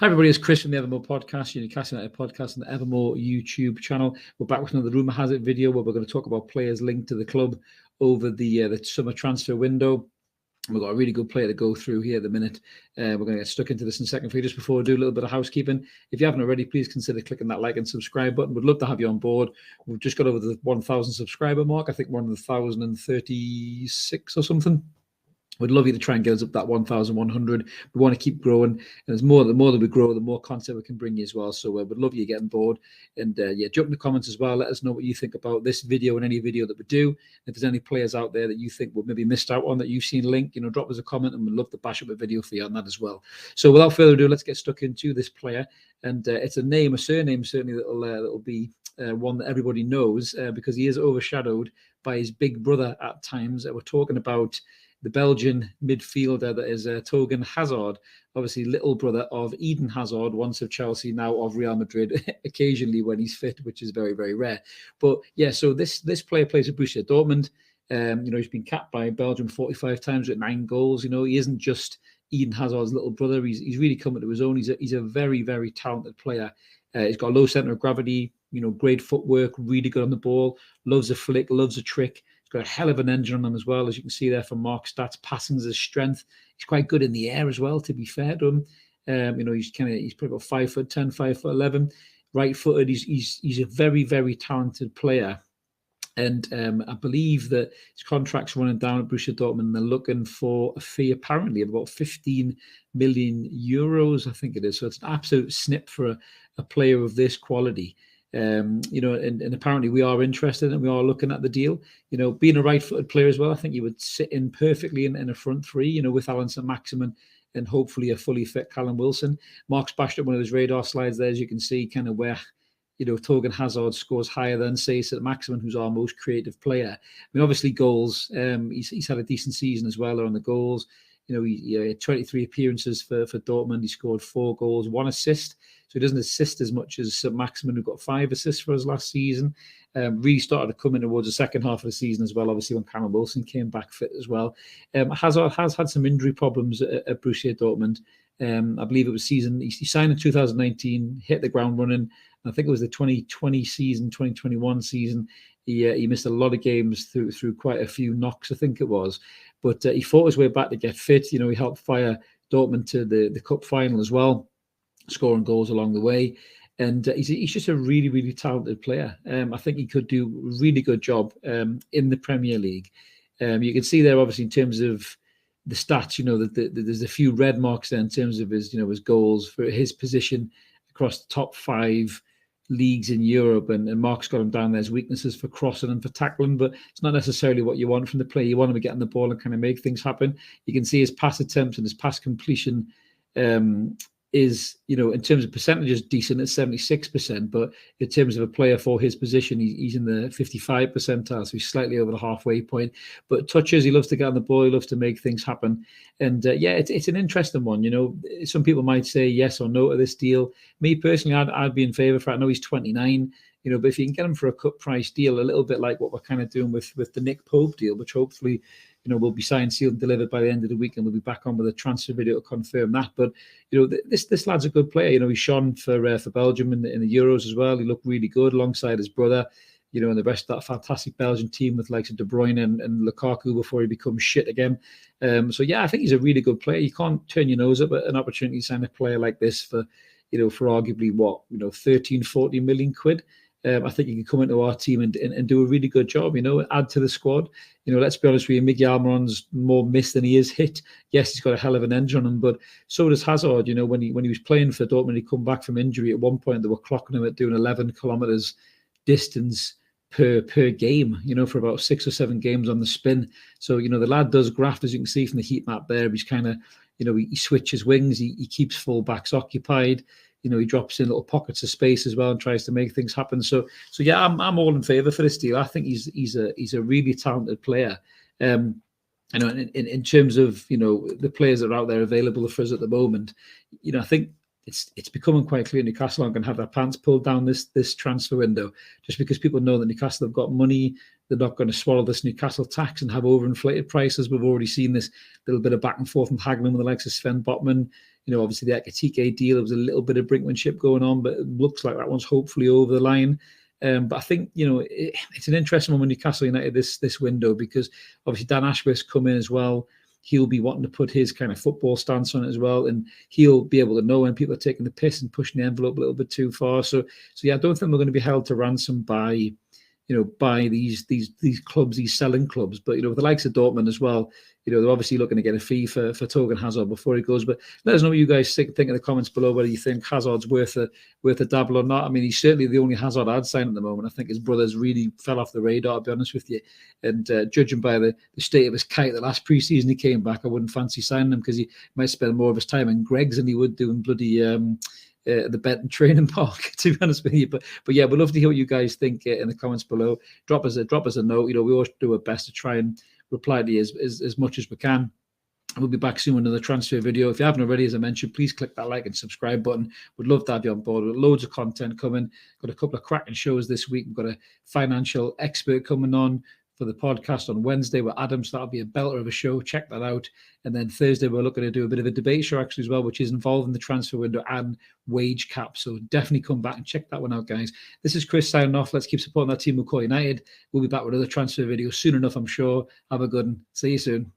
Hi everybody, it's Chris from the Evermore Podcast, Newcastle United Podcast and the Evermore YouTube channel. We're back with another Rumour Has It video where we're going to talk about players linked to the club over the summer transfer window. We've got a really good player to go through here at the minute. We're going to get stuck into this in a second for you. Just before we do a little bit of housekeeping, if you haven't already, please consider clicking that like and subscribe button. We'd love to have you on board. We've just got over the 1,000 subscriber mark. I think we're on the 1,036 or something. We'd love you to try and get us up that 1,100. We want to keep growing, and there's more. The more that we grow, the more content we can bring you as well. So we'd love you getting bored, and jump in the comments as well. Let us know what you think about this video and any video that we do. If there's any players out there that you think will maybe missed out on that you've seen linked, drop us a comment, and we'd love to bash up a video for you on that as well. So without further ado, let's get stuck into this player, and it's a surname certainly that'll be one that everybody knows because he is overshadowed by his big brother at times. We're talking about the Belgian midfielder that is Thorgan Hazard, obviously little brother of Eden Hazard, once of Chelsea, now of Real Madrid, occasionally when he's fit, which is very, very rare. But yeah, so this player plays at Borussia Dortmund. He's been capped by Belgium 45 times with 9 goals. He isn't just Eden Hazard's little brother. He's really coming to his own. He's a very, very talented player. He's got a low centre of gravity, great footwork, really good on the ball, loves a flick, loves a trick. Got a hell of an engine on him as well, as you can see there from Mark's stats. Passing's his strength. He's quite good in the air as well, to be fair to him. He's probably about 5'10", 5'11", right-footed. He's a very, very talented player. And I believe that his contract's running down at Borussia Dortmund, and they're looking for a fee apparently of about 15 million euros, I think it is. So it's an absolute snip for a player of this quality. And apparently we are interested and we are looking at the deal. Being a right-footed player as well, I think you would sit in perfectly in a front three, with Alan St-Maximin and hopefully a fully fit Callum Wilson. Mark's bashed up one of his radar slides there, as you can see, kind of where, Thorgan Hazard scores higher than, say, St-Maximin, who's our most creative player. Obviously goals, he's had a decent season as well on the goals. He had 23 appearances for Dortmund. He scored 4 goals, 1 assist. So he doesn't assist as much as St-Maximin, who got 5 assists for us last season. Really started to come in towards the second half of the season as well, obviously, when Callum Wilson came back fit as well. Hazard has had some injury problems at Borussia Dortmund. I believe it was he signed in 2019, hit the ground running. I think it was the 2020 season, 2021 season. He missed a lot of games through quite a few knocks, I think it was. But he fought his way back to get fit. He helped fire Dortmund to the cup final as well, scoring goals along the way. And he's just a really, really talented player. I think he could do a really good job in the Premier League. You can see there, obviously, in terms of the stats, that there's a few red marks there in terms of his goals for his position across the top 5 leagues in Europe, and Mark's got him down there as weaknesses for crossing and for tackling, but it's not necessarily what you want from the player. You want him to get on the ball and kind of make things happen. You can see his pass attempts and his pass completion is, in terms of percentages, decent at 76%, but in terms of a player for his position, he's in the 55 percentile, so he's slightly over the halfway point. But touches, he loves to get on the ball, he loves to make things happen. And it's an interesting one. Some people might say yes or no to this deal. Me personally, I'd be in favour for it. I know he's 29, but if you can get him for a cut price deal, a little bit like what we're kind of doing with the Nick Pope deal, which hopefully will be signed, sealed, and delivered by the end of the week, and we'll be back on with a transfer video to confirm that. But this lad's a good player. He shone for Belgium in the Euros as well. He looked really good alongside his brother. And the rest of that fantastic Belgian team with likes of De Bruyne and Lukaku before he becomes shit again. I think he's a really good player. You can't turn your nose up at an opportunity to sign a player like this for arguably 13, 40 million quid. I think he can come into our team and do a really good job, add to the squad. Let's be honest with you, Miguel Almiron's more missed than he is hit. Yes, he's got a hell of an engine on him, but so does Hazard. When he was playing for Dortmund, he come back from injury. At one point, they were clocking him at doing 11 kilometres distance per game, for about 6 or 7 games on the spin. So, the lad does graft, as you can see from the heat map there. He's kind of, he switches wings, he keeps full backs occupied. He drops in little pockets of space as well and tries to make things happen. So yeah, I'm all in favour for this deal. I think he's a really talented player. In terms of the players that are out there available for us at the moment, I think it's becoming quite clear Newcastle aren't going to have their pants pulled down this transfer window, just because people know that Newcastle have got money. They're not going to swallow this Newcastle tax and have overinflated prices. We've already seen this little bit of back and forth and haggling with the likes of Sven Botman. Obviously the Ekitike deal, there was a little bit of brinkmanship going on, but it looks like that one's hopefully over the line. But I think, it's an interesting one with Newcastle United this window, because obviously Dan Ashworth's come in as well. He'll be wanting to put his kind of football stance on it as well, and he'll be able to know when people are taking the piss and pushing the envelope a little bit too far. So yeah, I don't think we're going to be held to ransom by these clubs, these selling clubs. But the likes of Dortmund as well, they're obviously looking to get a fee for Thorgan Hazard before he goes. But let us know what you guys think in the comments below, whether you think Hazard's worth a dabble or not. I mean, he's certainly the only Hazard I'd sign at the moment. I think his brothers really fell off the radar, to be honest with you. And judging by the state of his kite, the last pre-season he came back, I wouldn't fancy signing him, because he might spend more of his time in Greg's than he would doing bloody the Benton training park, to be honest with you. But yeah, we'd love to hear what you guys think in the comments below. Drop us a note. We always do our best to try and reply to you as much as we can. We'll be back soon with another transfer video. If you haven't already, as I mentioned, please click that like and subscribe button. We'd love to have you on board. With loads of content coming. Got a couple of cracking shows this week. We've got a financial expert coming on for the podcast on Wednesday with Adam, so that'll be a belter of a show. Check that out. And then Thursday, we're looking to do a bit of a debate show actually as well, which is involving the transfer window and wage cap. So definitely come back and check that one out, guys. This is Chris signing off. Let's keep supporting that team, Newcastle United. We'll be back with another transfer video soon enough, I'm sure. Have a good one. See you soon.